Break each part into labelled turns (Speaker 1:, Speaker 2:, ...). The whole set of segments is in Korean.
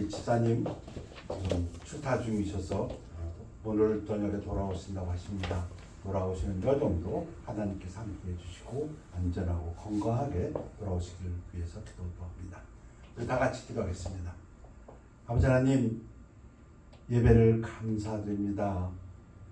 Speaker 1: 우리 집사님 출타 중이셔서 오늘 저녁에 돌아오신다고 하십니다. 돌아오시는 여정도 하나님께서 함께 해주시고 안전하고 건강하게 돌아오시기를 위해서 기도합니다. 우리 다 같이 기도하겠습니다. 아버지 하나님, 예배를 감사드립니다.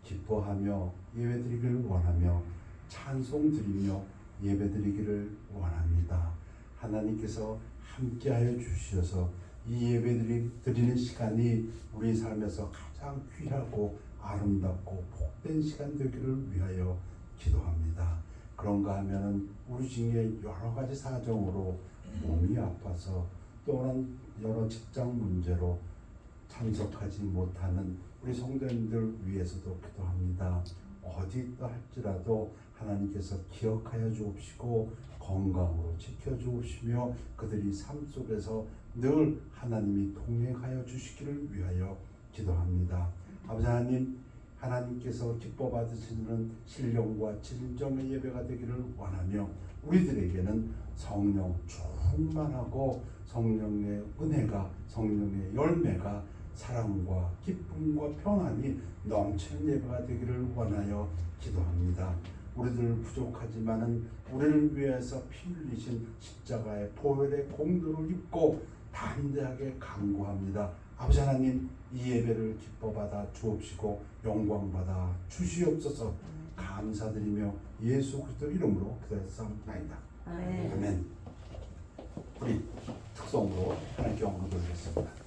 Speaker 1: 기뻐하며 예배드리기를 원하며 찬송드리며 예배드리기를 원합니다. 하나님께서 함께하여 주셔서 이 예배드리는 시간이 우리 삶에서 가장 귀하고 아름답고 복된 시간 되기를 위하여 기도합니다. 그런가 하면은 우리 중에 여러 가지 사정으로 몸이 아파서 또는 여러 직장 문제로 참석하지 못하는 우리 성도님들 위해서도 기도합니다. 어디 있다 할지라도 하나님께서 기억하여 주옵시고 건강으로 지켜주옵시며 그들이 삶 속에서 늘 하나님이 동행하여 주시기를 위하여 기도합니다. 아버지 하나님, 하나님께서 기뻐 받으시는 신령과 진정의 예배가 되기를 원하며 우리들에게는 성령 충만하고 성령의 은혜가, 성령의 열매가 사랑과 기쁨과 평안이 넘치는 예배가 되기를 원하여 기도합니다. 우리들 부족하지만은 우리를 위해서 피 흘리신 십자가의 보혈의 공로를 입고 담대하게 간구합니다. 아버지 하나님, 이 예배를 기뻐 받아 주옵시고 영광 받아 주시옵소서. 감사드리며 예수 그리스도 이름으로 기도했사옵나이다. 아멘. 우리 특성으로 하나님께 영광 돌리겠습니다.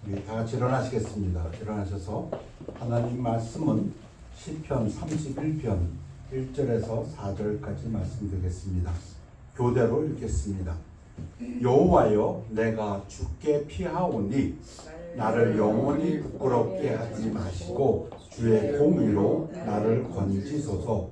Speaker 1: 우리 다 같이 일어나시겠습니다. 일어나셔서 하나님 말씀은 시편 31편 1절에서 4절까지 말씀드리겠습니다. 교대로 읽겠습니다. 여호와여, 내가 주께 피하오니 나를 영원히 부끄럽게 하지 마시고 주의 공의로 나를 건지소서.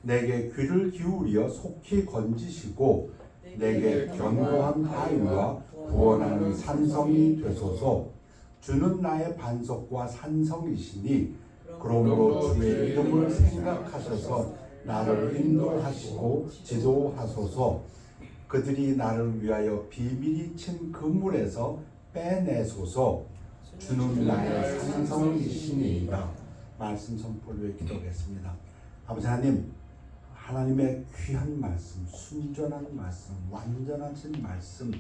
Speaker 1: 내게 귀를 기울여 속히 건지시고 내게 견고한 바위와 구원하는 산성이 되소서. 주는 나의 반석과 산성이시니 그러므로 주의 이름을 생각하셔서 나를 인도하시고 지도하소서. 그들이 나를 위하여 비밀이 친 그물에서 빼내소서. 주는 나의 산성이시니이다. 말씀 선포를 위해 기도하겠습니다. 아버지 하나님, 하나님의 귀한 말씀, 순전한 말씀, 완전하신 말씀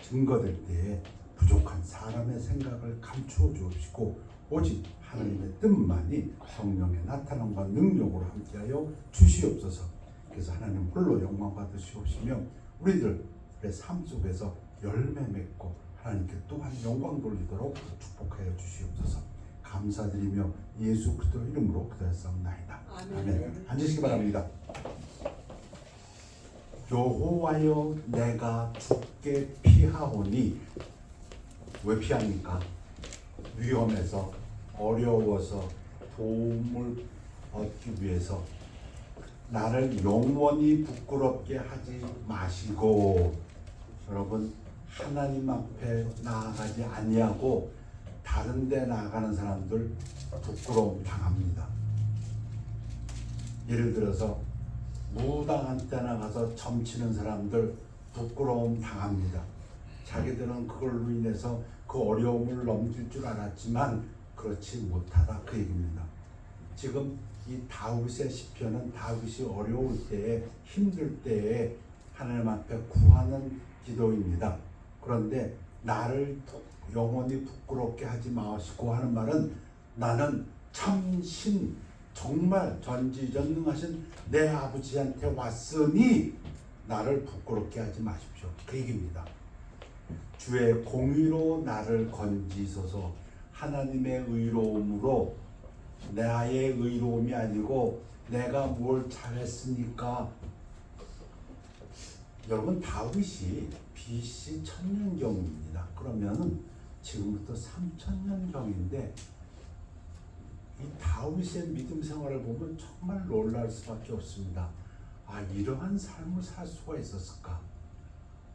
Speaker 1: 증거될 때에 부족한 사람의 생각을 감추어 주옵시고 오직 하나님의 뜻만이 성령의 나타남과 능력으로 함께하여 주시옵소서. 그래서 하나님 홀로 영광 받으시옵시며 우리들의 삶 속에서 열매 맺고 하나님께 또한 영광 돌리도록 축복하여 주시옵소서. 감사드리며 예수 그리스도 이름으로 기도했사옵나이다. 아멘. 앉으시기 바랍니다. 여호와여, 내가 주께 피하오니. 왜 피합니까? 위험해서, 어려워서, 도움을 얻기 위해서. 나를 영원히 부끄럽게 하지 마시고. 여러분, 하나님 앞에 나아가지 아니하고 다른 데 나아가는 사람들 부끄러움 당합니다. 예를 들어서 무당한 데 나가서 점치는 사람들 부끄러움 당합니다. 자기들은 그걸로 인해서 그 어려움을 넘길 줄 알았지만 그렇지 못하다, 그 얘기입니다. 지금 이 다윗의 시편은 다윗이 어려울 때에, 힘들 때에 하나님 앞에 구하는 기도입니다. 그런데 나를 영원히 부끄럽게 하지 마시고 하는 말은 나는 참신 정말 전지전능하신 내 아버지한테 왔으니 나를 부끄럽게 하지 마십시오, 그 얘기입니다. 주의 공의로 나를 건지소서. 하나님의 의로움으로, 나의 의로움이 아니고 내가 뭘 잘했으니까. 여러분, 다윗이 BC 1000년경입니다. 그러면 지금부터 3000년경인데 이 다윗의 믿음 생활을 보면 정말 놀랄 수밖에 없습니다. 아, 이러한 삶을 살 수가 있었을까?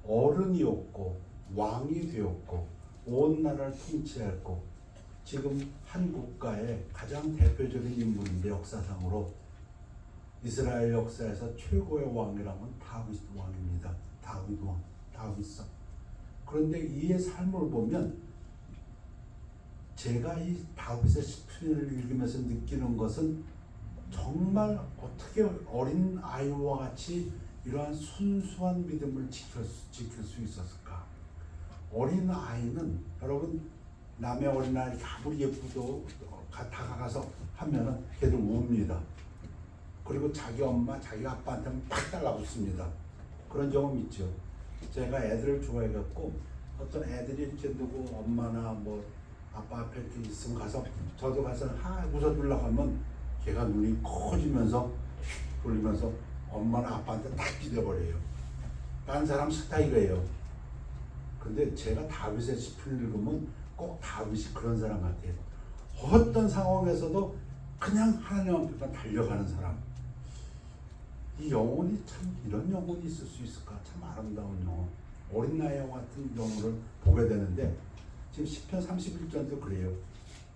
Speaker 1: 어른이었고 왕이 되었고 온 나라를 통치했고 지금 한 국가의 가장 대표적인 인물인데, 역사상으로 이스라엘 역사에서 최고의 왕이라면 다윗 왕입니다. 다윗 왕, 다윗성. 그런데 이의 삶을 보면 제가 이 다윗의 시편을 읽으면서 느끼는 것은 정말 어떻게 어린 아이와 같이 이러한 순수한 믿음을 지킬 수 있었을까? 어린 아이는, 여러분, 남의 어린아이 아무리 예쁘도 다가가서 하면은 걔들 웁니다. 그리고 자기 엄마, 자기 아빠한테 팍 달라붙습니다. 그런 경험 있죠. 제가 애들을 좋아해갖고 어떤 애들이 이렇게 누구 엄마나 뭐 아빠 앞에 이렇게 있으면 가서 저도 가서 웃어주려고 하면 걔가 눈이 커지면서 돌리면서 엄마나 아빠한테 딱 기대버려요. 딴 사람 스타일이에요. 근데 제가 다윗의 시편을 읽으면 꼭 다윗이 그런 사람 같아요. 어떤 상황에서도 그냥 하나님 앞에만 달려가는 사람. 이 영혼이 참, 이런 영혼이 있을 수 있을까? 참 아름다운 영혼, 어린 나이와 같은 영혼을 보게 되는데 지금 시편 31절도 그래요.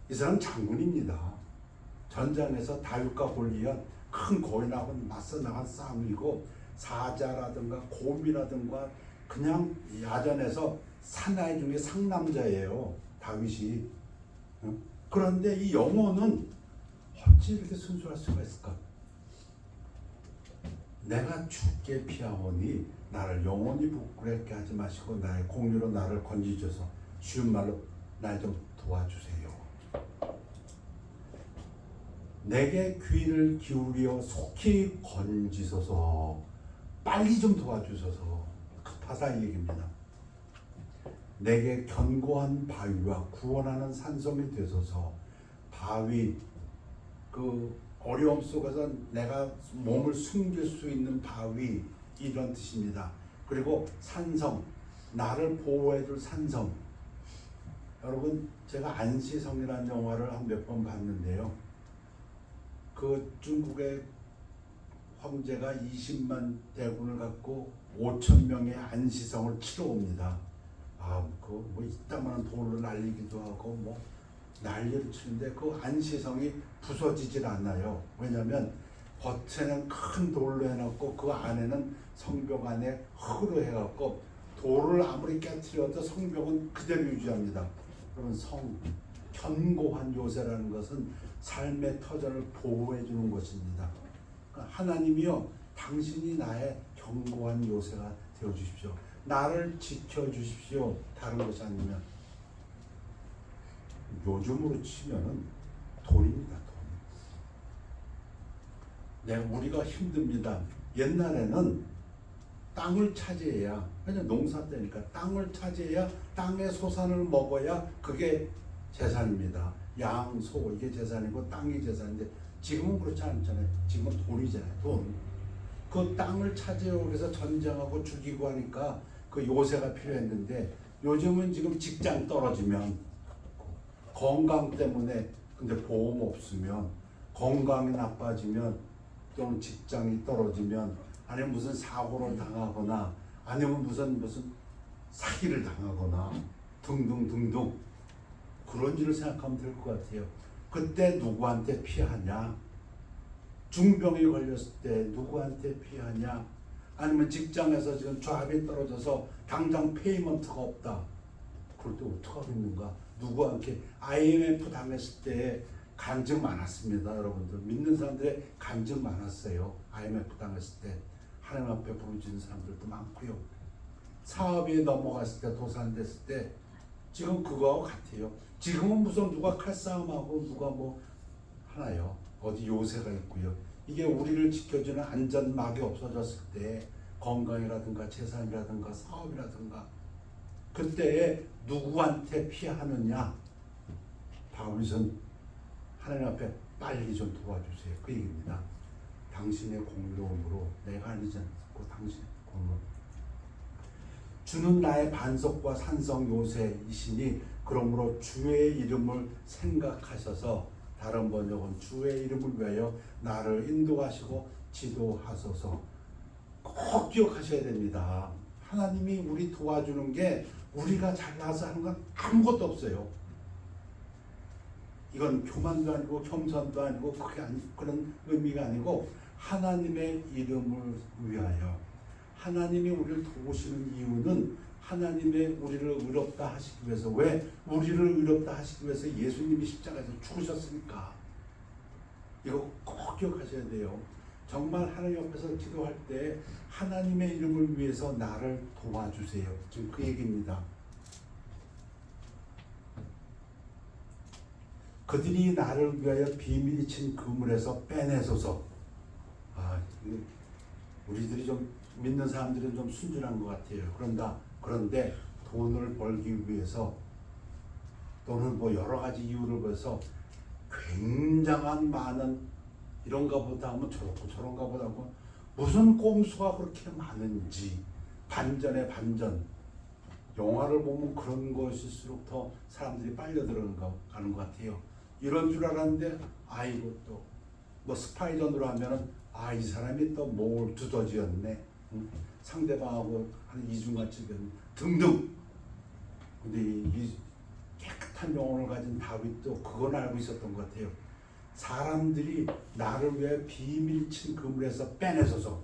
Speaker 1: 이 사람 장군입니다. 전장에서 다윗과 골리앗 큰 거인하고 맞서 나간 싸움이고, 사자라든가 곰이라든가 그냥 야전에서 사나이 중에 상남자예요, 다윗이. 그런데 이 영혼은 어찌 이렇게 순수할 수가 있을까? 내가 주께 피하오니 나를 영원히 부끄럽게 하지 마시고 나의 공의로 나를 건지셔서, 쉬운 말로 날 좀 도와주세요. 내게 귀를 기울여 속히 건지소서. 빨리 좀 도와주소서. 급하다 이 얘기입니다. 내게 견고한 바위와 구원하는 산성이 되소서. 바위, 그 어려움 속에서 내가 몸을 숨길 수 있는 바위, 이런 뜻입니다. 그리고 산성, 나를 보호해줄 산성. 여러분, 제가 안시성이라는 영화를 한 몇 번 봤는데요. 그 중국의 황제가 20만 대군을 갖고 5천 명의 안시성을 치러 옵니다. 뭐 이따만한 돌을 날리기도 하고 뭐 난리를 치는데 그 안시성이 부서지질 않아요. 왜냐하면 겉에는 큰 돌로 해놓고 그 안에는 성벽 안에 흙으로 해갖고 돌을 아무리 깨트려도 성벽은 그대로 유지합니다. 그러면 견고한 요새라는 것은 삶의 터전을 보호해 주는 것입니다. 그러니까 하나님이요, 당신이 나의 견고한 요새가 되어 주십시오. 나를 지켜 주십시오. 다른 것이 아니면. 요즘으로 치면은 돈입니다. 돈. 우리가 힘듭니다. 옛날에는 땅을 차지해야, 그냥 농사 때니까 땅을 차지해야 땅의 소산을 먹어야 그게 재산입니다. 양, 소 이게 재산이고 땅이 재산인데 지금은 그렇지 않잖아요. 지금은 돈이잖아요. 돈. 그 땅을 차지하고 그래서 전쟁하고 죽이고 하니까 그 요새가 필요했는데 요즘은 지금 직장 떨어지면 건강 때문에 근데 보험 없으면 건강이 나빠지면 또는 직장이 떨어지면 아니면 무슨 사고를 당하거나 아니면 무슨 사기를 당하거나 등등등등 그런 일을 생각하면 될 것 같아요. 그때 누구한테 피하냐? 중병에 걸렸을 때 누구한테 피하냐? 아니면 직장에서 지금 조합이 떨어져서 당장 페이먼트가 없다. 그럴 때 어떡하겠는가? 누구한테 IMF 당했을 때 간증 많았습니다. 여러분들 믿는 사람들의 간증 많았어요. IMF 당했을 때 하나님 앞에 부르짖는 사람들도 많고요. 사업이 넘어갔을 때 도산됐을 때 지금 그거하고 같아요. 지금은 무슨 누가 칼싸움하고 누가 뭐 하나요? 어디 요새가 있고요. 이게 우리를 지켜주는 안전막이 없어졌을 때 건강이라든가 재산이라든가 사업이라든가 그때에 누구한테 피하느냐? 다윗은 하나님 앞에 빨리 좀 도와주세요. 그 얘기입니다. 당신의 공의로움으로 내가 아니지 않고 당신의 공의로 주는 나의 반석과 산성 요새이시니 그러므로 주의 이름을 생각하셔서 다른 번역은 주의 이름을 위하여 나를 인도하시고 지도하소서. 꼭 기억하셔야 됩니다. 하나님이 우리 도와주는 게 우리가 잘나서 하는 건 아무것도 없어요. 이건 교만도 아니고 겸손도 아니고 그런 의미가 아니고 하나님의 이름을 위하여 하나님이 우리를 도우시는 이유는 하나님의 우리를 의롭다 하시기 위해서 왜 우리를 의롭다 하시기 위해서 예수님이 십자가에서 죽으셨으니까 이거 꼭 기억하셔야 돼요. 정말 하나님 앞에서 기도할 때 하나님의 이름을 위해서 나를 도와주세요. 지금 그 얘기입니다. 그들이 나를 위하여 비밀이 친 그물에서 빼내소서. 우리들이 좀 믿는 사람들은 좀 순진한 것 같아요. 그런데 돈을 벌기 위해서 또는 뭐 여러 가지 이유를 위해서 굉장한 많은 이런가 보다 하면 저렇고 저런가 보다 하면 무슨 꼼수가 그렇게 많은지 반전에 반전. 영화를 보면 그런 것일수록 더 사람들이 빨려 들어가는 것 같아요. 이런 줄 알았는데 이거 또 뭐 스파이전으로 하면은 이 사람이 또 뭘 두더지였네. 상대방하고 한 이중같이 등등. 근데 이 깨끗한 영혼을 가진 다윗도 그건 알고 있었던 것 같아요. 사람들이 나를 위해 비밀 친 그물에서 빼내소서.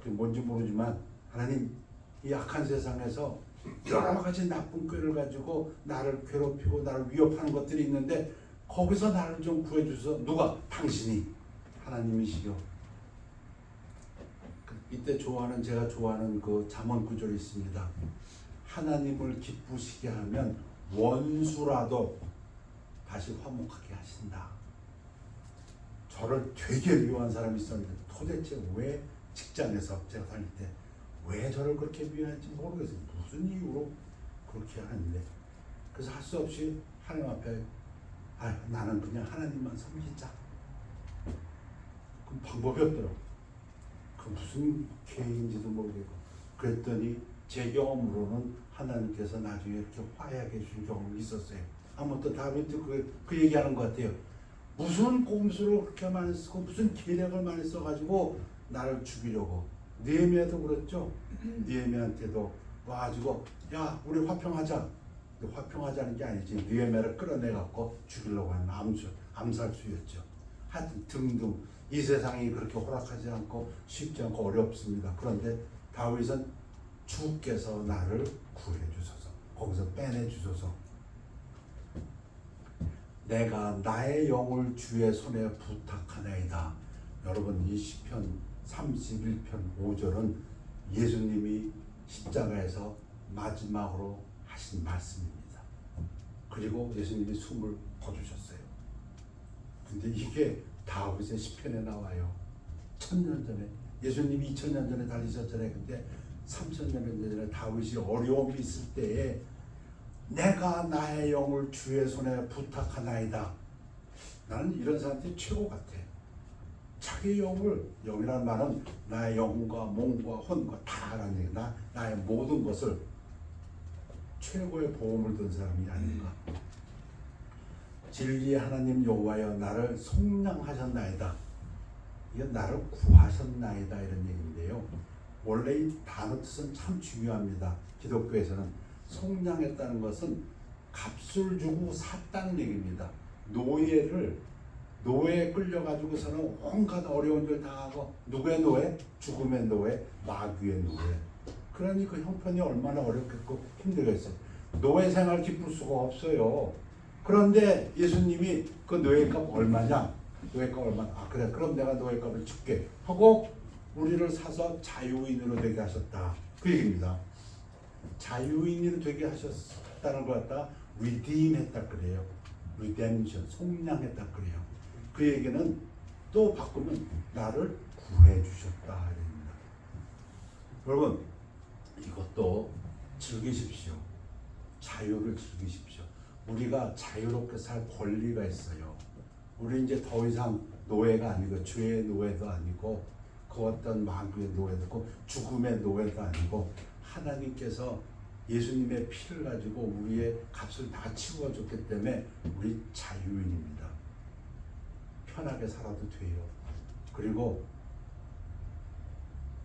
Speaker 1: 뭔지 모르지만 하나님 이 악한 세상에서 여러 가지 나쁜 꾀를 가지고 나를 괴롭히고 나를 위협하는 것들이 있는데 거기서 나를 좀 구해주셔서 누가? 당신이 하나님이시요. 이때 제가 좋아하는 그 잠언 구절이 있습니다. 하나님을 기쁘시게 하면 원수라도 다시 화목하게 하신다. 저를 되게 미워한 사람이 있었는데 도대체 왜 직장에서 제가 다닐 때 왜 저를 그렇게 미워하는지 모르겠어요. 무슨 이유로 그렇게 하는데, 그래서 할 수 없이 하나님 앞에 나는 그냥 하나님만 섬기자. 그 방법이 없더라고. 그 무슨 계획인지도 모르겠고. 그랬더니 제 경험으로는 하나님께서 나중에 이렇게 화해하게 해준 경험이 있었어요. 아무튼 다윗도 그 얘기하는 것 같아요. 무슨 꼼수를 그렇게 많이 쓰고 무슨 계략을 많이 써가지고 나를 죽이려고. 느헤미야도 그랬죠. 느헤미야한테도 와가지고 야 우리 화평하자. 화평하자는 게 아니지. 느헤미야를 끌어내갖고 죽이려고 하는 암살수였죠. 하여튼 등등 이 세상이 그렇게 호락하지 않고 쉽지 않고 어렵습니다. 그런데 다윗은 주께서 나를 구해 주소서. 거기서 빼내 주소서. 내가 나의 영을 주의 손에 부탁하나이다. 여러분 이 시편 31편 5절은 예수님이 십자가에서 마지막으로 하신 말씀입니다. 그리고 예수님이 숨을 거두셨어요. 근데 이게 다윗의 시편에 나와요. 1000년 전에 예수님이 2000년 전에 달리셨잖아요. 근데 3000년 전에 다윗이 어려움이 있을 때에 내가 나의 영을 주의 손에 부탁하나이다. 나는 이런 사람들이 최고 같아. 자기 영이라는 말은 나의 영과 몸과 혼과 다라는 얘기다. 나의 모든 것을 최고의 보험을 든 사람이 아닌가. 진리의 하나님 여호와여 나를 속량하셨나이다. 이건 나를 구하셨나이다 이런 얘기인데요. 원래 이 단어 뜻은 참 중요합니다. 기독교에서는 속량했다는 것은 값을 주고 샀다는 얘기입니다. 노예에 끌려가지고서는 온갖 어려운 일 당하고 누구의 노예? 죽음의 노예, 마귀의 노예. 그러니 그 형편이 얼마나 어렵겠고 힘들겠어요. 노예 생활 기쁠 수가 없어요. 그런데 예수님이 그 노예값 얼마냐? 노예값 얼마나? 그래 그럼 내가 노예값을 줄게 하고 우리를 사서 자유인으로 되게 하셨다. 그 얘기입니다. 자유인으로 되게 하셨다는 걸 갖다 redeem 했다 그래요. redemption, 속량했다 그래요. 그 얘기는 또 바꾸면 나를 구해 주셨다 이랍니다. 여러분 이것도 즐기십시오. 자유를 즐기십시오. 우리가 자유롭게 살 권리가 있어요. 우리 이제 더 이상 노예가 아니고 죄의 노예도 아니고 그 어떤 마귀의 노예도 죽음의 노예도 아니고 하나님께서 예수님의 피를 가지고 우리의 값을 다 치워줬기 때문에 우리 자유인입니다. 편하게 살아도 돼요. 그리고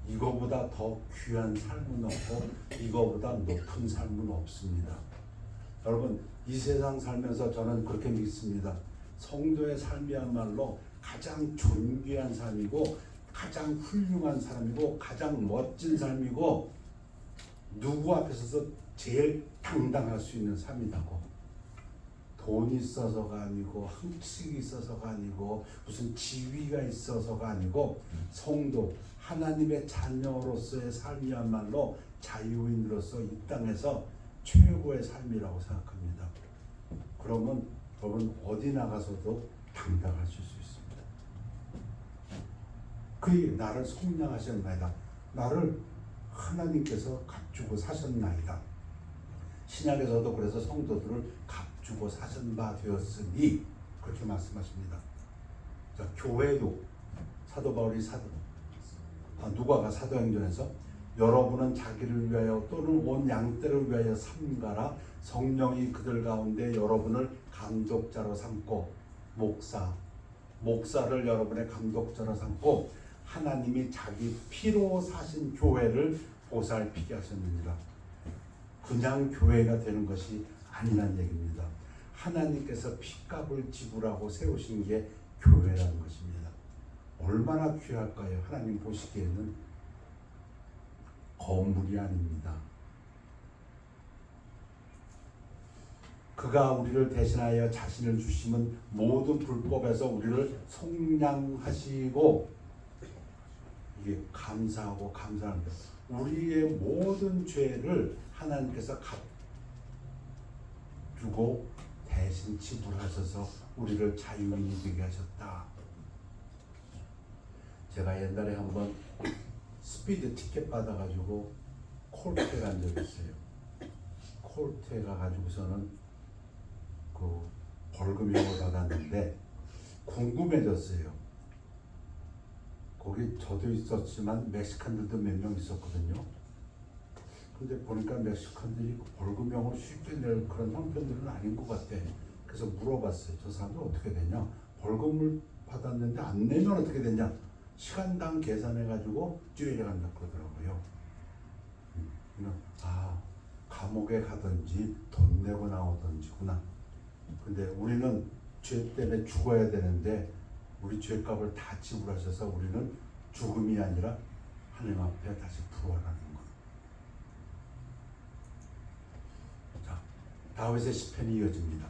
Speaker 1: 이거보다 더 귀한 삶은 없고 이거보다 높은 삶은 없습니다. 여러분 이 세상 살면서 저는 그렇게 믿습니다. 성도의 삶이야말로 가장 존귀한 삶이고 가장 훌륭한 삶이고 가장 멋진 삶이고 누구 앞에 서서 제일 당당할 수 있는 삶이라고. 돈이 있어서가 아니고 한식이 있어서가 아니고 무슨 지위가 있어서가 아니고 성도 하나님의 자녀로서의 삶이야말로 자유인으로서 이 땅에서 최고의 삶이라고 생각합니다. 그러면 여러분 어디 나가서도 당당하실 수 있습니다. 그의 나를 속량하셨나이다. 나를 하나님께서 값주고 사셨나이다. 신약에서도 그래서 성도들을 값주고 사신 바 되었으니 그렇게 말씀하십니다. 자, 교회도 사도 바울이 누가가 사도행전에서 여러분은 자기를 위하여 또는 온 양떼를 위하여 삼가라. 성령이 그들 가운데 여러분을 감독자로 삼고 목사를 여러분의 감독자로 삼고 하나님이 자기 피로 사신 교회를 보살피게 하셨느니라. 그냥 교회가 되는 것이 아니란 얘기입니다. 하나님께서 피값을 지불하고 세우신 게 교회라는 것입니다. 얼마나 귀할까요? 하나님 보시기에는 건물이 아닙니다. 그가 우리를 대신하여 자신을 주심은 모든 불법에서 우리를 속량하시고 이게 감사하고 감사하는 것. 우리의 모든 죄를 하나님께서 갚주고 대신 지불하셔서 우리를 자유인이 되게 하셨다. 제가 옛날에 한번 스피드 티켓 받아가지고 콜트에 간 적이 있어요. 코르트에 가가지고서는 그 벌금형을 받았는데 궁금해졌어요. 거기 저도 있었지만 멕시칸들도 몇 명 있었거든요. 근데 보니까 멕시칸들이 벌금형으로 쉽게 낼 그런 형편들은 아닌 것 같아. 그래서 물어봤어요. 저 사람들 어떻게 되냐? 벌금을 받았는데 안 내면 어떻게 되냐? 시간당 계산해가지고 듀엘에 간다 그러더라고요. 아, 감옥에 가든지 돈 내고 나오든지구나. 근데 우리는 죄 때문에 죽어야 되는데 우리 죄값을 다 지불하셔서 우리는 죽음이 아니라 하나님 앞에 다시 부활하는 것. 자, 다윗의 시편이 이어집니다.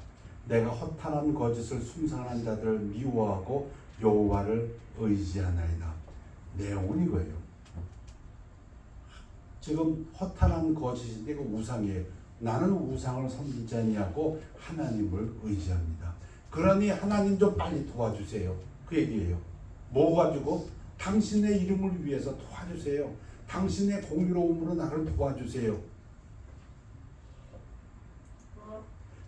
Speaker 1: 내가 허탄한 거짓을 숭상한 자들을 미워하고 여호와를 의지하나이다. 내용은 이거예요. 지금 허탄한 거짓인데 그 우상이에요. 나는 우상을 섬기지 아니하고 하나님을 의지합니다. 그러니 하나님 좀 빨리 도와주세요. 그 얘기예요. 뭐 가지고? 당신의 이름을 위해서 도와주세요. 당신의 공의로움으로 나를 도와주세요.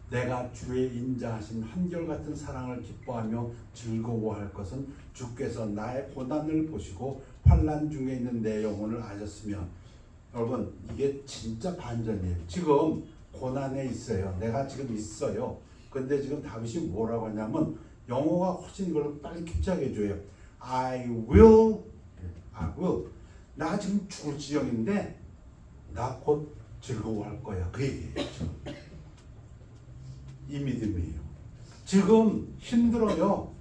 Speaker 1: 내가 주의 인자하신 한결같은 사랑을 기뻐하며 즐거워할 것은 주께서 나의 고난을 보시고 환난 중에 있는 내 영혼을 아셨으며. 여러분, 이게 진짜 반전이에요. 지금 고난에 있어요. 내가 지금 있어요. 근데 지금 다윗이 뭐라고 하냐면 영어가 훨씬 이걸 빨리 캡처하게 해줘요. I will. 나 지금 죽을 지경인데 나 곧 즐거워할 거야. 그 얘기예요. 지금. 이 믿음이에요. 지금 힘들어요.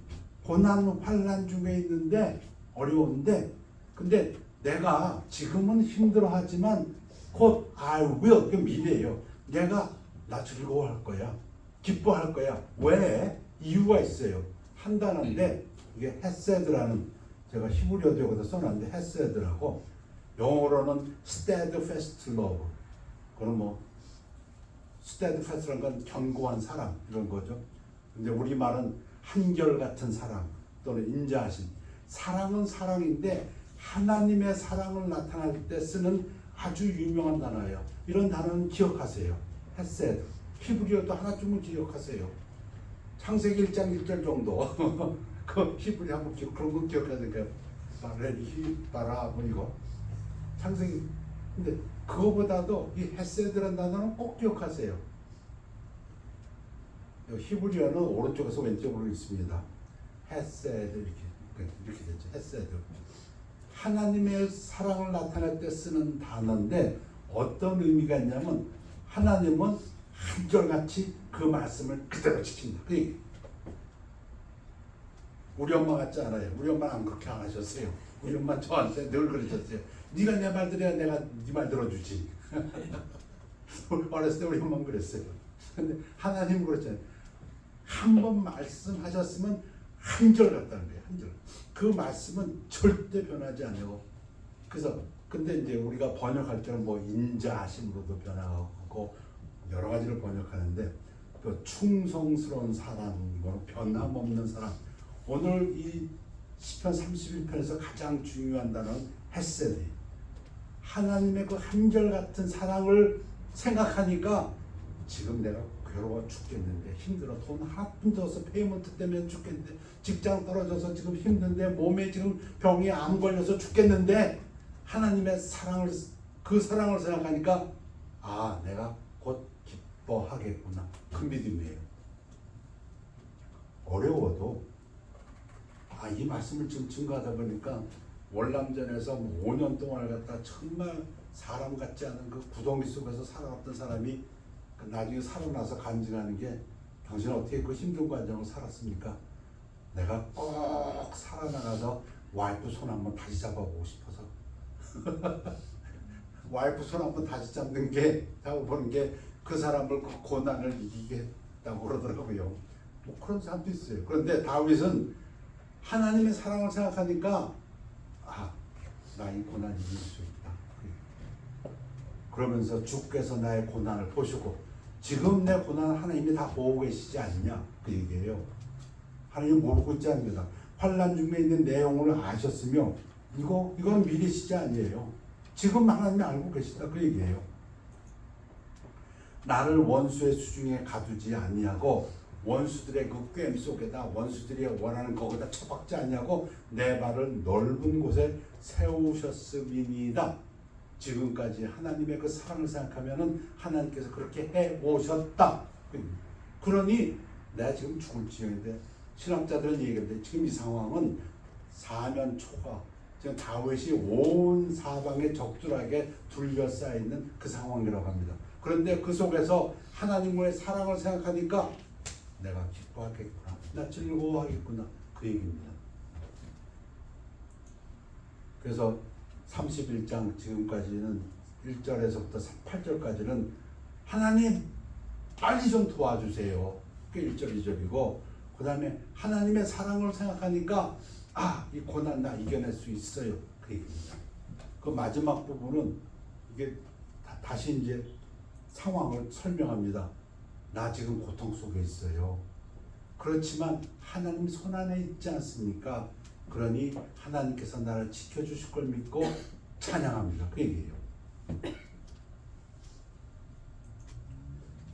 Speaker 1: 고난, 환난 중에 있는데 어려운데 근데 내가 지금은 힘들어하지만 곧 I will, 그 미래예요. 내가 나 즐거워할 거야. 기뻐할 거야. 왜? 이유가 있어요. 한 단어인데 이게 헤세드라는, 제가 히브리어도 여기다 써놨는데 헤세드라고, 영어로는 steadfast love. 그건 뭐 steadfast라는 건 견고한 사랑 이런 거죠. 근데 우리말은 한결같은 사랑 또는 인자하심. 사랑은 사랑인데 하나님의 사랑을 나타낼 때 쓰는 아주 유명한 단어예요. 이런 단어는 기억하세요. 헤세드. 히브리어도 하나쯤은 기억하세요. 창세기 1장 1절 정도. 그 히브리 한번 그런 거 기억하니까 바라 뭐 이거. 창세기. 근데 그거보다도 이 헤세드라는 단어는 꼭 기억하세요. 히브리어는 오른쪽에서 왼쪽으로 있습니다. 헤세드 이렇게 됐죠. 헤세드. 하나님의 사랑을 나타낼 때 쓰는 단어인데 어떤 의미가 있냐면 하나님은 한결같이 그 말씀을 그대로 지킨다. 그 얘기. 우리 엄마 같지 않아요. 우리 엄마는 안 그렇게 안 하셨어요. 우리 엄마 저한테 늘 그러셨어요. 네가 내 말 들어야 내가 네 말 들어주지. 어렸을 때 우리 엄마는 그랬어요. 근데 하나님은 그렇잖아요. 한 번 말씀하셨으면 한결 같다는 거예요. 한결. 그 말씀은 절대 변하지 않아요. 그래서 근데 이제 우리가 번역할 때는 뭐 인자하심으로도 변하고 여러 가지를 번역하는데 또 충성스러운 사랑, 뭐 변함없는 사랑. 오늘 이 시편 31편에서 가장 중요한 단어는 헤세드. 하나님의 그 한결같은 사랑을 생각하니까 지금 내가 괴로워 죽겠는데, 힘들어, 돈 하나뿐 더 없어, 페이먼트 때문에 죽겠는데, 직장 떨어져서 지금 힘든데, 몸에 지금 병이 암 걸려서 죽겠는데, 하나님의 사랑을, 그 사랑을 생각하니까 아, 내가 곧 기뻐하겠구나. 그 믿음이에요. 어려워도 이 말씀을 지금 증거하다 보니까 월남전에서 5년 동안을 갖다 정말 사람 같지 않은 그 구덩이 속에서 살아왔던 사람이 나중에 살아나서 간증하는 게, 당신은 어떻게 그 힘든 과정을 살았습니까? 내가 꼭 살아나가서 와이프 손 한번 다시 잡아보고 싶어서. 와이프 손 한번 다시 잡아보는 게 그 사람을 그 고난을 이기겠다고 그러더라고요. 뭐 그런 사람도 있어요. 그런데 다윗은 하나님의 사랑을 생각하니까 나 이 고난 이길 수 있다. 그러면서 주께서 나의 고난을 보시고, 지금 내 고난을 하나님이 다 보고 계시지 않냐, 그 얘기예요. 하나님 모르고 있지 않습니다. 환난 중에 있는 내 영혼을 아셨으며, 이건 미래 시제 아니에요. 지금 하나님이 알고 계시다, 그 얘기예요. 나를 원수의 수중에 가두지 아니하고 원수들의 그 꿰임 속에다 원수들이 원하는 거기다 처박지 아니하고 내 발을 넓은 곳에 세우셨음이니이다. 지금까지 하나님의 그 사랑을 생각하면은 하나님께서 그렇게 해 오셨다. 그러니 내가 지금 죽을 지경인데 신학자들은 얘기하는데 지금 이 상황은 사면 초가 지금 다윗이 온 사방에 적들에게 둘러싸여 있는 그 상황이라고 합니다. 그런데 그 속에서 하나님의 사랑을 생각하니까 내가 기뻐하겠구나, 나 즐거워하겠구나, 그 얘기입니다. 그래서 31장 지금까지는 1절에서부터 8절까지는 하나님 빨리 좀 도와주세요. 그게 1절 2절이고 그 다음에 하나님의 사랑을 생각하니까 이 고난 나 이겨낼 수 있어요. 그 얘기입니다. 그 마지막 부분은 이게 다시 이제 상황을 설명합니다. 나 지금 고통 속에 있어요. 그렇지만 하나님 손 안에 있지 않습니까? 그러니 하나님께서 나를 지켜주실 걸 믿고 찬양합니다. 그 얘기예요.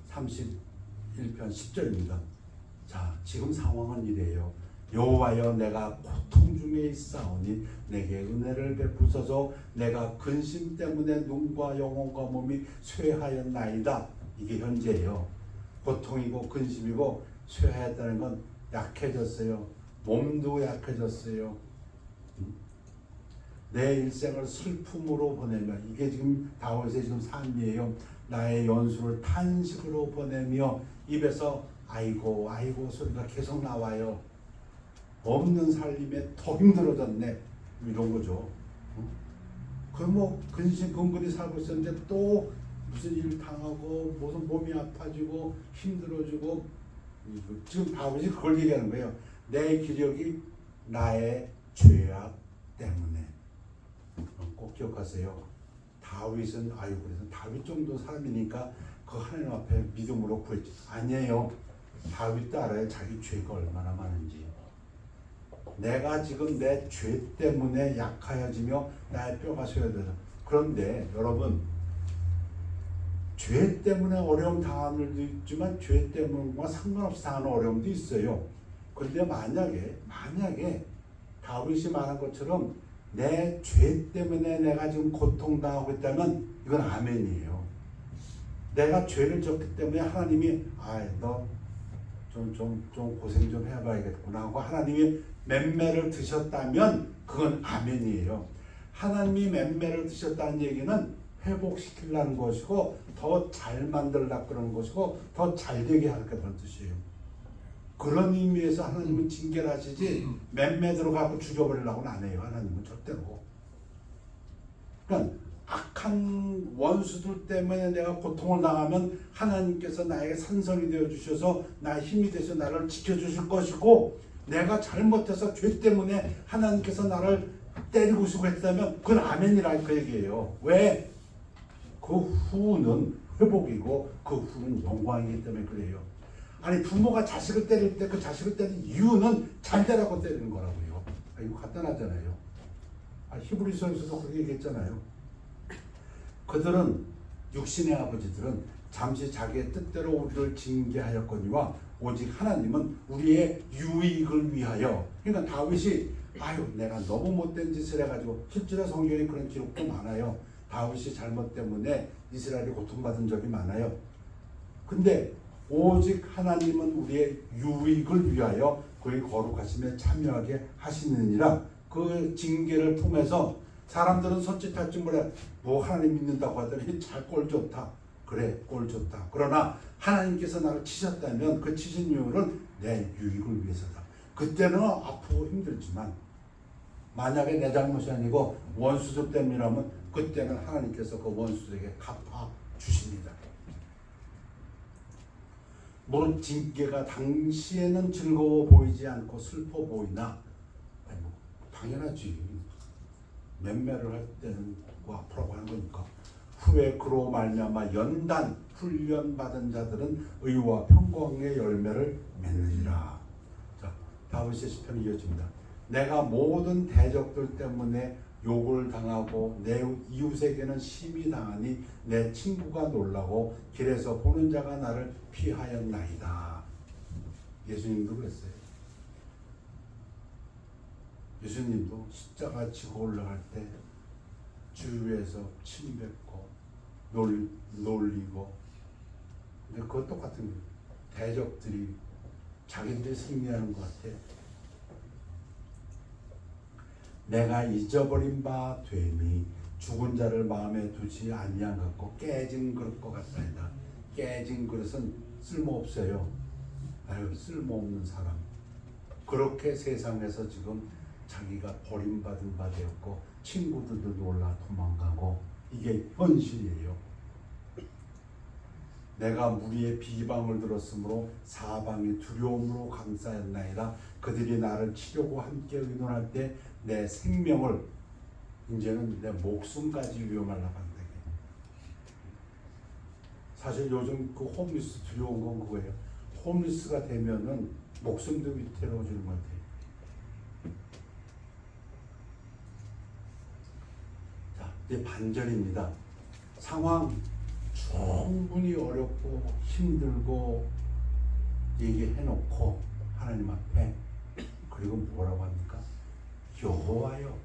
Speaker 1: 31편 10절입니다. 자, 지금 상황은 이래요. 여호와여, 내가 고통 중에 있사오니 내게 은혜를 베푸소서. 내가 근심 때문에 눈과 영혼과 몸이 쇠하였나이다. 이게 현재예요. 고통이고 근심이고 쇠하였다는 건 약해졌어요. 몸도 약해졌어요. 내 일생을 슬픔으로 보내며, 이게 지금 다윗의 지금 삶이에요. 나의 연수를 탄식으로 보내며, 입에서 아이고 아이고 소리가 계속 나와요. 없는 살림에 더 힘들어졌네, 이런 거죠. 그럼 뭐 근심 근근히 살고 있었는데 또 무슨 일 당하고 무슨 몸이 아파지고 힘들어지고, 지금 다윗이 그걸 얘기하는 거예요. 내 기력이 나의 죄악 때문에. 꼭 기억하세요. 다윗은 그래서 다윗 정도 사람이니까 그 하나님 앞에 믿음으로 구했지. 아니에요. 다윗도 알아요. 자기 죄가 얼마나 많은지. 내가 지금 내 죄 때문에 약하여지며 나의 뼈가 쇠어져서. 그런데 여러분, 죄 때문에 어려움 당하는 일도 있지만 죄 때문과 상관없이 당하는 어려움도 있어요. 그런데 만약에 다윗이 말한 것처럼 내 죄 때문에 내가 지금 고통당하고 있다면 이건 아멘이에요. 내가 죄를 졌기 때문에 하나님이 너 좀 고생 좀 해봐야겠구나 하고 하나님이 맴매를 드셨다면 그건 아멘이에요. 하나님이 맴매를 드셨다는 얘기는 회복시키려는 것이고 더 잘 만들려고 그러는 것이고 더 잘 되게 하겠다는 뜻이에요. 그런 의미에서 하나님은 징계를 하시지 맴매 들어가고 죽여버리려고는 안 해요. 하나님은 절대로. 그러니까 악한 원수들 때문에 내가 고통을 당하면 하나님께서 나에게 산성이 되어 주셔서 나의 힘이 되셔서 나를 지켜주실 것이고, 내가 잘못해서 죄 때문에 하나님께서 나를 때리고 싶어 했다면 그건 아멘이라 그 얘기예요. 왜? 그 후는 회복이고 그 후는 영광이기 때문에 그래요. 아니, 부모가 자식을 때릴 때 그 자식을 때리는 이유는 잘 되라고 때리는 거라고요. 이거 간단하잖아요. 히브리서에서도 그렇게 얘기했잖아요. 그들은, 육신의 아버지들은 잠시 자기의 뜻대로 우리를 징계하였거니와 오직 하나님은 우리의 유익을 위하여. 그러니까 다윗이 내가 너무 못된 짓을 해가지고, 실제로 성경에 그런 기록도 많아요. 다윗이 잘못 때문에 이스라엘이 고통받은 적이 많아요. 근데 오직 하나님은 우리의 유익을 위하여 그의 거룩하심에 참여하게 하시느니라. 그 징계를 통해서 사람들은 손짓할 줄 몰라. 하나님 믿는다고 하더니 잘 꼴 좋다. 그래, 꼴 좋다. 그러나 하나님께서 나를 치셨다면 그 치신 이유는 내 유익을 위해서다. 그때는 아프고 힘들지만 만약에 내 잘못이 아니고 원수들 때문이라면 그때는 하나님께서 그 원수들에게 갚아 주십니다. 물론 징계가 당시에는 즐거워 보이지 않고 슬퍼 보이나, 당연하지. 맴매를 할 때는 아프라고 하는 거니까. 후에 그로 말미암아 연단 훈련 받은 자들은 의와 평강의 열매를 맺느니라. 자, 다윗의 시편이 이어집니다. 내가 모든 대적들 때문에 욕을 당하고 내 이웃에게는 심히 당하니 내 친구가 놀라고 길에서 보는 자가 나를 피하였나이다. 예수님도 그랬어요. 예수님도 십자가 지고 올라갈 때 주위에서 침뱉고 놀리고, 근데 그거 똑같은 거예요. 대적들이 자기들이 승리하는 것 같아. 내가 잊어버린 바 되니 죽은 자를 마음에 두지 아니한 것 같고 깨진 그릇과 같다이다. 깨진 그릇은 쓸모없어요. 아유, 쓸모없는 사람. 그렇게 세상에서 지금 자기가 버림받은 바 되었고 친구들도 놀라 도망가고, 이게 현실이에요. 내가 무리의 비방을 들었으므로 사방이 두려움으로 감싸였나이다. 그들이 나를 치려고 함께 의논할 때 내 생명을, 이제는 내 목숨까지 위험하려고 한다. 사실 요즘 그 홈리스 두려운 건 그거예요. 홈리스가 되면은 목숨도 위태로워지는 것 같아요. 자, 이제 반전입니다. 상황 충분히 어렵고 힘들고 얘기해놓고 하나님 앞에, 그리고 뭐라고 합니까? 여호와여,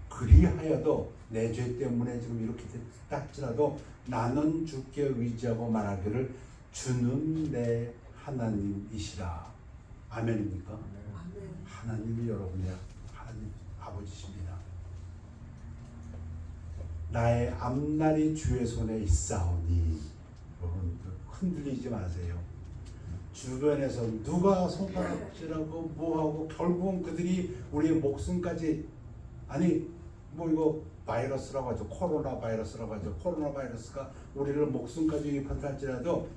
Speaker 1: 그리하여도 내 죄 때문에 지금 이렇게 됐다 할지라도 나는 주께 의지하고 말하기를 주는 내 하나님이시라. 아멘입니까? 아멘. 하나님이 여러분의 하나님 아버지십니다. 나의 앞날이 주의 손에 있사오니, 여러분 흔들리지 마세요. 주변에서 누가 손가락질하고 뭐하고 결국은 그들이 우리의 목숨까지, 아니 뭐 이거 바이러스라고 하죠. 코로나 바이러스라고 하죠. 코로나 바이러스가 우리를 목숨까지 위협한다 할지라도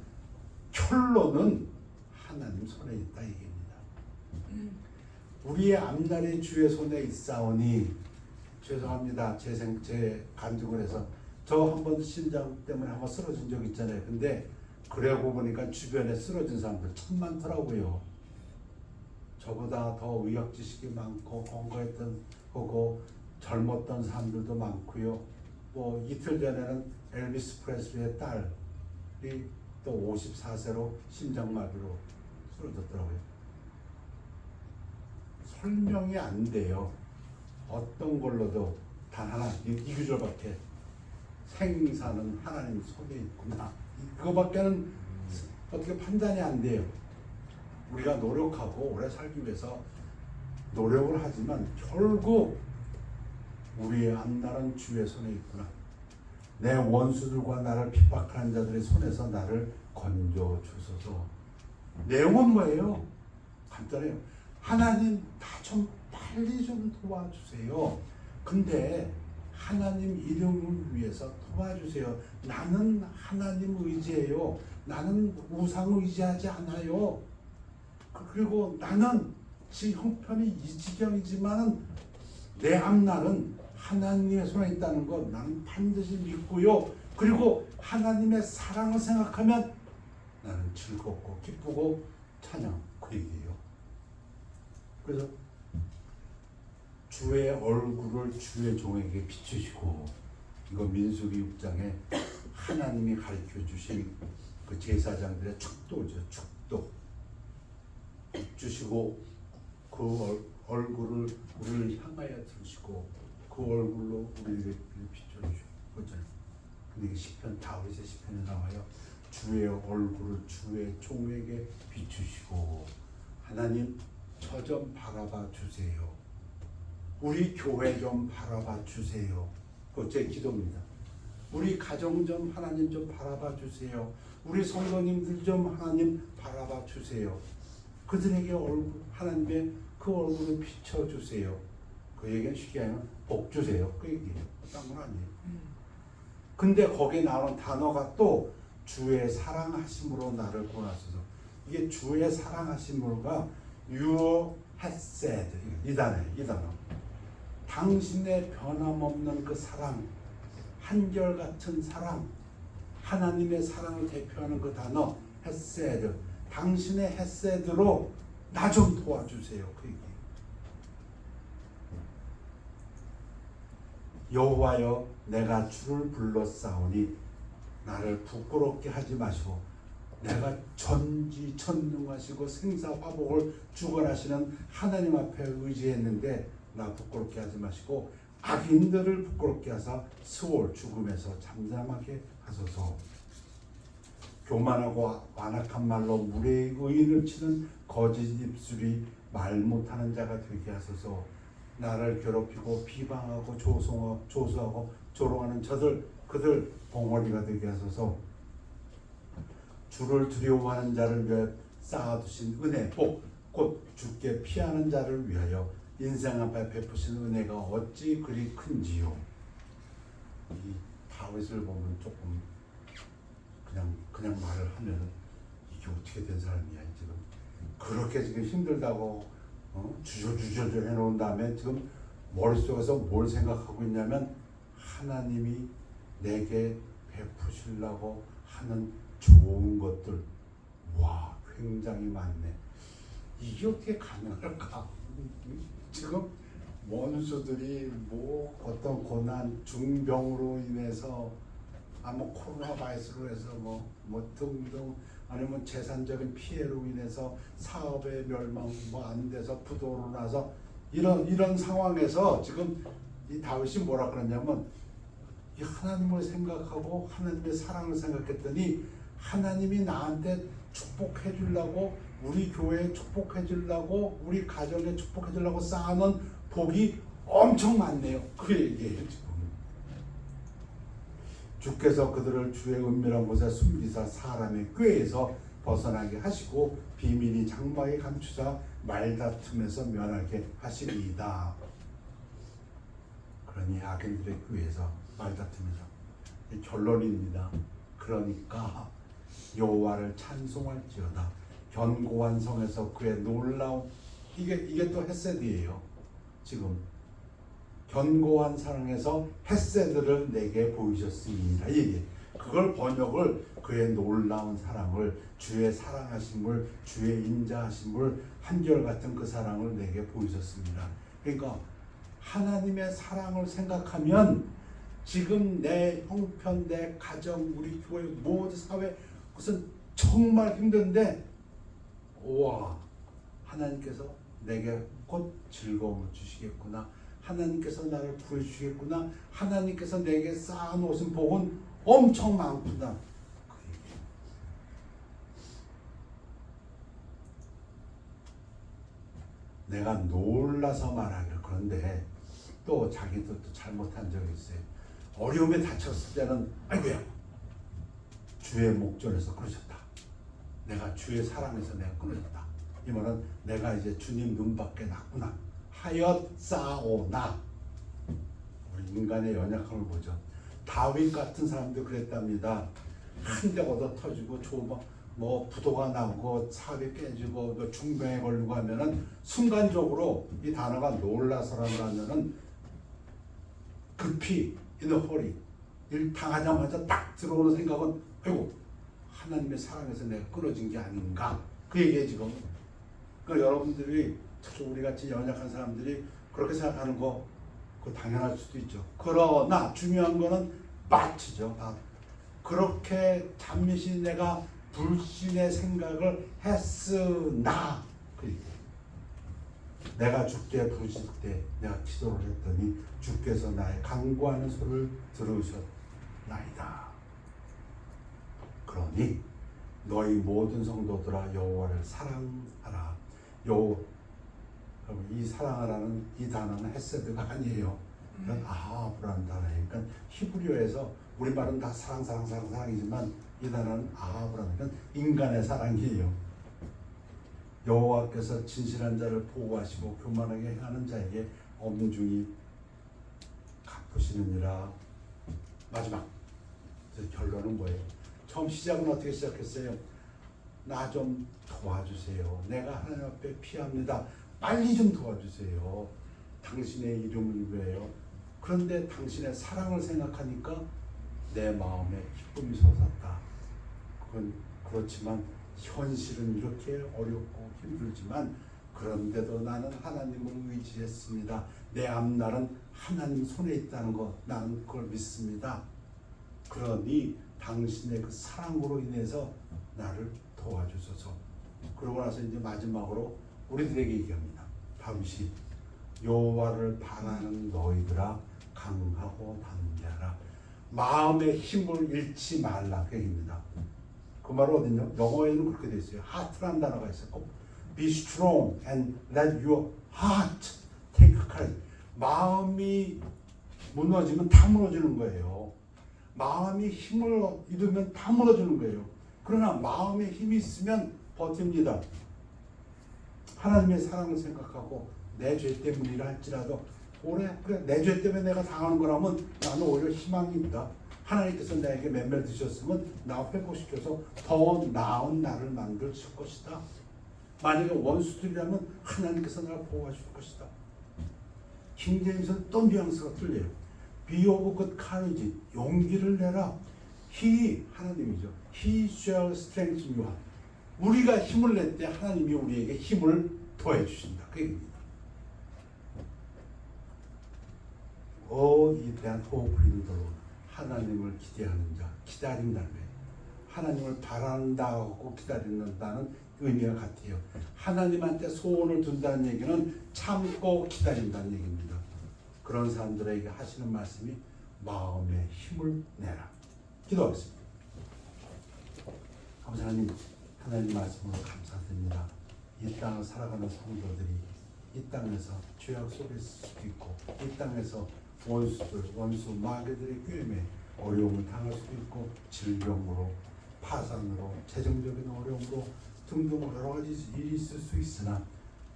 Speaker 1: 결론은 하나님 손에 있다 얘기입니다. 우리의 앞날이 주의 손에 있사오니, 죄송합니다. 제 간증을 해서 저 한번 심장 때문에 한번 쓰러진 적 있잖아요. 근데 그러고 보니까 주변에 쓰러진 사람들 참 많더라고요. 저보다 더 의학 지식이 많고 건강했던 거고 젊었던 사람들도 많고요. 뭐 이틀 전에는 엘비스 프레슬리의 딸이 또 54세로 심장마비로 쓰러졌더라고요. 설명이 안 돼요. 어떤 걸로도 단 하나, 이 구절밖에, 생사는 하나님 손에 있구나. 그거밖에는 어떻게 판단이 안 돼요. 우리가 노력하고 오래 살기 위해서 노력을 하지만 결국 우리의 앞날은 주의 손에 있구나. 내 원수들과 나를 핍박하는 자들의 손에서 나를 건져 주소서. 내용은 뭐예요? 간단해요. 하나님 나 좀 빨리 좀 도와주세요. 근데 하나님 이름을 위해서 도와주세요. 나는 하나님 의지해요. 나는 우상 의지하지 않아요. 그리고 나는 지금 형편이 이 지경이지만 내 앞날은 하나님의 손에 있다는 것 나는 반드시 믿고요. 그리고 하나님의 사랑을 생각하면 나는 즐겁고 기쁘고 찬양, 그 얘기예요. 그래서 주의 얼굴을 주의 종에게 비추시고, 이거 민수기 6장에 하나님이 가르쳐 주신 그 제사장들의 축도죠. 축도 비추시고 그 얼굴을 우리를 향하여 들으시고 그 얼굴로 우리를 비춰주시고 그렇잖아요. 근데 이게 시편, 다윗의 시편에 나와요. 주의 얼굴을 주의 종에게 비추시고, 하나님 저 좀 바라봐 주세요. 우리 교회 좀 바라봐 주세요. 그거 제 기도입니다. 우리 가정 좀 하나님 좀 바라봐 주세요. 우리 성도님들 좀 하나님 바라봐 주세요. 그들에게 얼굴, 하나님의 그 얼굴을 비춰주세요. 그 얘기는 쉽게 하면 복 주세요. 그 얘기예요. 딴 건 아니에요. 근데 거기에 나오는 단어가 또 주의 사랑하심으로 나를 구하소서. 이게 주의 사랑하심으로가 your hesed, 이 단어예요. 이 단어. 당신의 변함없는 그 사랑, 한결같은 사랑, 하나님의 사랑을 대표하는 그 단어 hesed. 당신의 헤세드로 나 좀 도와주세요. 그 얘기. 여호와여 내가 주를 불렀사오니 나를 부끄럽게 하지 마시고 내가 전지전능하시고 생사화복을 주관하시는 하나님 앞에 의지했는데 나 부끄럽게 하지 마시고 악인들을 부끄럽게 하사 스올 죽음에서 잠잠하게 하소서. 교만하고 완악한 말로 무례의 의인을 치는 거짓 입술이 말 못하는 자가 되게 하소서. 나를 괴롭히고 비방하고 조소하고 조롱하는 그들 봉어리가 되게 하소서. 주를 두려워하는 자를 위해 쌓아두신 은혜 곧 주께 피하는 자를 위하여 인생 앞에 베푸신 은혜가 어찌 그리 큰지요. 이 다윗을 보면 조금 그냥 말을 하면 이게 어떻게 된 사람이야 지금 그렇게 지금 힘들다고 주저주저 해놓은 다음에 지금 머릿속에서 뭘 생각하고 있냐면 하나님이 내게 베푸시려고 하는 좋은 것들. 와, 굉장히 많네. 이게 어떻게 가능할까? 지금 원수들이 뭐 어떤 고난 중병으로 인해서 뭐 코로나 바이러스로 해서 뭐 등등 아니면 재산적인 피해로 인해서 사업의 멸망 안 돼서 부도로 나서 이런 상황에서 지금 이 다윗이 뭐라 그러냐면 이 하나님을 생각하고 하나님의 사랑을 생각했더니 하나님이 나한테 축복해 주려고 우리 교회에 축복해 주려고 우리 가정에 축복해 주려고 쌓아놓은 복이 엄청 많네요. 그 얘기예요 지금. 주께서 그들을 주의 은밀한 곳에 숨기사 사람의 꾀에서 벗어나게 하시고 비밀이 장막에 감추사 말다툼에서 면하게 하시리이다. 그러니 악인들의 꾀에서 말다툼에서 결론입니다. 그러니까 여호와를 찬송할지어다. 견고한 성에서 그의 놀라운 이게 또 헤세드예요. 지금 견고한 사랑에서 헤세드를 내게 보이셨습니다. 이게 그걸 번역을 그의 놀라운 사랑을 주의 사랑하심을 주의 인자하심을 한결같은 그 사랑을 내게 보이셨습니다. 그러니까 하나님의 사랑을 생각하면 지금 내 형편, 내 가정, 우리 교회 모든 사회 무슨 정말 힘든데 와 하나님께서 내게 곧 즐거움을 주시겠구나. 하나님께서 나를 구해주시겠구나. 하나님께서 내게 쌓아놓으신 복은 엄청 많구나. 내가 놀라서 말하기를. 그런데 또 자기도 또 잘못한 적이 있어요. 어려움에 다쳤을 때는 아이고야 주의 목전에서 끊어졌다. 내가 주의 사랑에서 내가 끊어졌다. 이 말은 내가 이제 주님 눈밖에 났구나. 하였사오나. 우리 인간의 연약함을 보죠. 다윗 같은 사람도 그랬답니다. 한대 얻어 터지고 뭐 부도가 나고 사업이 깨지고 중병에 걸리고 하면은 순간적으로 이 단어가 놀라서라고 하면은 급히 in a hurry 일 당하자마자 딱 들어오는 생각은 아이고 하나님의 사랑에서 내가 끊어진 게 아닌가 그 얘기예요 지금. 그러니까 여러분들이 특히 우리 같이 연약한 사람들이 그렇게 생각하는 거 그거 당연할 수도 있죠. 그러나 중요한 거는 빠치죠. 그렇게 잠시 내가 불신의 생각을 했으나 내가 주께 부르실 때 내가 기도를 했더니 주께서 나의 간구하는 소리를 들으셨나이다. 그러니 너희 모든 성도들아 여호와를 사랑하라. 이 사랑하라는 이 단어는 헤세드가 아니에요. 이건 아하브라는 단어예요. 그러니까 히브리어에서 우리말은 다 사랑이지만 이 단어는 아하브라는 건 인간의 사랑이에요. 여호와께서 진실한 자를 보호하시고 교만하게 행하는 자에게 엄중히 갚으시느니라. 마지막 결론은 뭐예요? 처음 시작은 어떻게 시작했어요? 나 좀 도와주세요. 내가 하나님 앞에 피합니다. 빨리 좀 도와주세요. 당신의 이름을 위하여. 그런데 당신의 사랑을 생각하니까 내 마음에 기쁨이 솟았다. 그건 그렇지만 현실은 이렇게 어렵고 힘들지만 그런데도 나는 하나님을 의지했습니다. 내 앞날은 하나님 손에 있다는 것, 나는 그걸 믿습니다. 그러니 당신의 그 사랑으로 인해서 나를 도와주소서. 그러고 나서 이제 마지막으로 우리들에게 얘기합니다. 다윗이 여호와를 바라는 너희들아 강하고 담대하라. 마음의 힘을 잃지 말라 그 얘기입니다. 그 말은 어딨냐? 영어에는 그렇게 돼 있어요. heart라는 단어가 있었고 be strong and let your heart take courage. 마음이 무너지면 다 무너지는 거예요. 마음이 힘을 잃으면 다 무너지는 거예요. 그러나 마음에 힘이 있으면 버팁니다. 하나님의 사랑을 생각하고 내 죄 때문이라 할지라도 그래 내 죄 때문에 내가 당하는 거라면 나는 오히려 희망이 있다. 하나님께서 나에게 맴매 드셨으면 나 회복시켜서 더 나은 나를 만드실 것이다. 만약에 원수들이라면 하나님께서 나를 보호하실 것이다. 킹제임스는 또 뉘앙스가 틀려요. Be of good courage. 용기를 내라. He, 하나님이죠. He shall strengthen you. 우리가 힘을 낼 때 하나님이 우리에게 힘을 더해 주신다. 그 얘기입니다. 이 대한 호흡인도 하나님을 기대하는 자, 기다린다는 거예요. 하나님을 바란다고 기다린다는 의미가 같아요. 하나님한테 소원을 둔다는 얘기는 참고 기다린다는 얘기입니다. 그런 사람들에게 하시는 말씀이 마음의 힘을 내라. 기도하겠습니다. 아버지 하나님 말씀으로 감사드립니다. 이 땅을 살아가는 성도들이 이 땅에서 죄악 속에 있을 수도 있고 이 땅에서 원수 마귀들의 꾀임에 어려움을 당할 수도 있고 질병으로 파산으로 재정적인 어려움으로 등등 여러 가지 일이 있을 수 있으나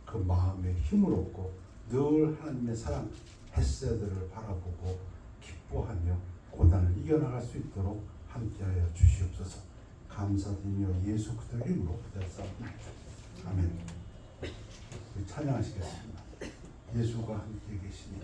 Speaker 1: 그 마음에 힘을 얻고 늘 하나님의 사랑 헤세드를 바라보고 기뻐하며 고난을 이겨나갈 수 있도록 함께하여 주시옵소서. 감사드리며 예수 그리스도의 이름으로 기도했사옵나이다. 아멘. 우리 찬양하시겠습니다. 예수가 함께 계시니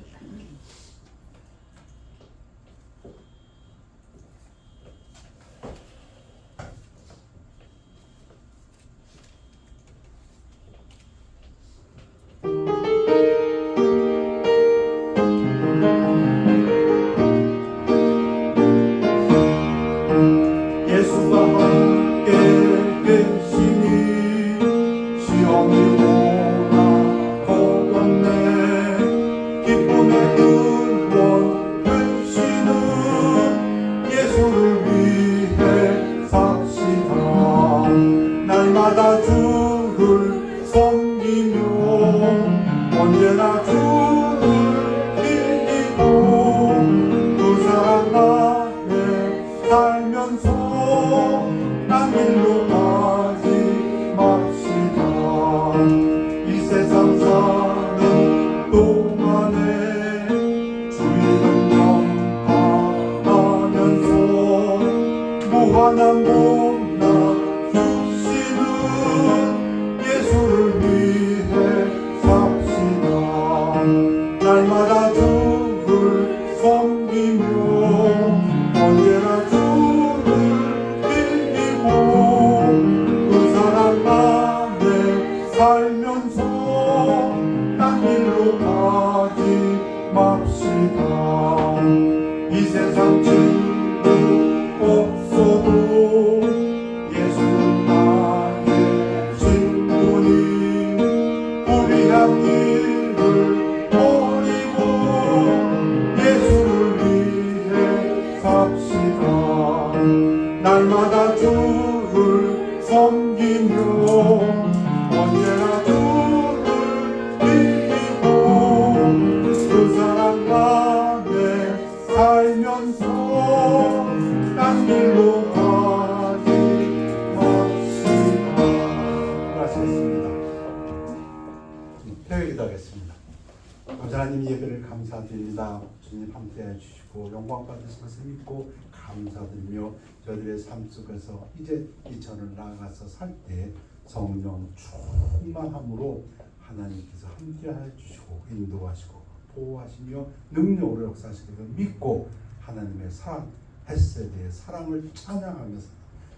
Speaker 1: 감사드립니다. 주님 함께해 주시고 영광 받으신 것을 믿고 감사드리며 저희들의 삶 속에서 이제 이 전을 나아가서 살 때 성령 충만함으로 하나님께서 함께해 주시고 인도하시고 보호하시며 능력으로 역사하시기를 믿고 하나님의 사랑, 헤세드의 사랑을 찬양하면서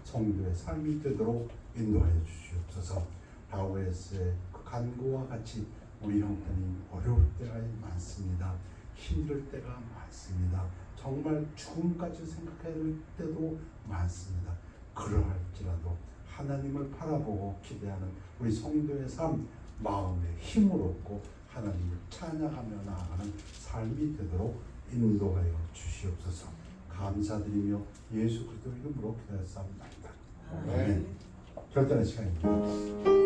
Speaker 1: 성도의 삶이 되도록 인도하여 주시옵소서. 바울의 그 간구와 같이 우리 형제님 어려울 때가 많습니다. 힘들 때가 많습니다. 정말 죽음까지 생각해야 될 때도 많습니다. 그러할지라도 하나님을 바라보고 기대하는 우리 성도의 삶, 마음에 힘을 얻고 하나님을 찬양하며 나아가는 삶이 되도록 인도하여 주시옵소서. 감사드리며 예수 그리스도 이름으로 기도했사옵나이다. 아멘. 결단의 시간입니다.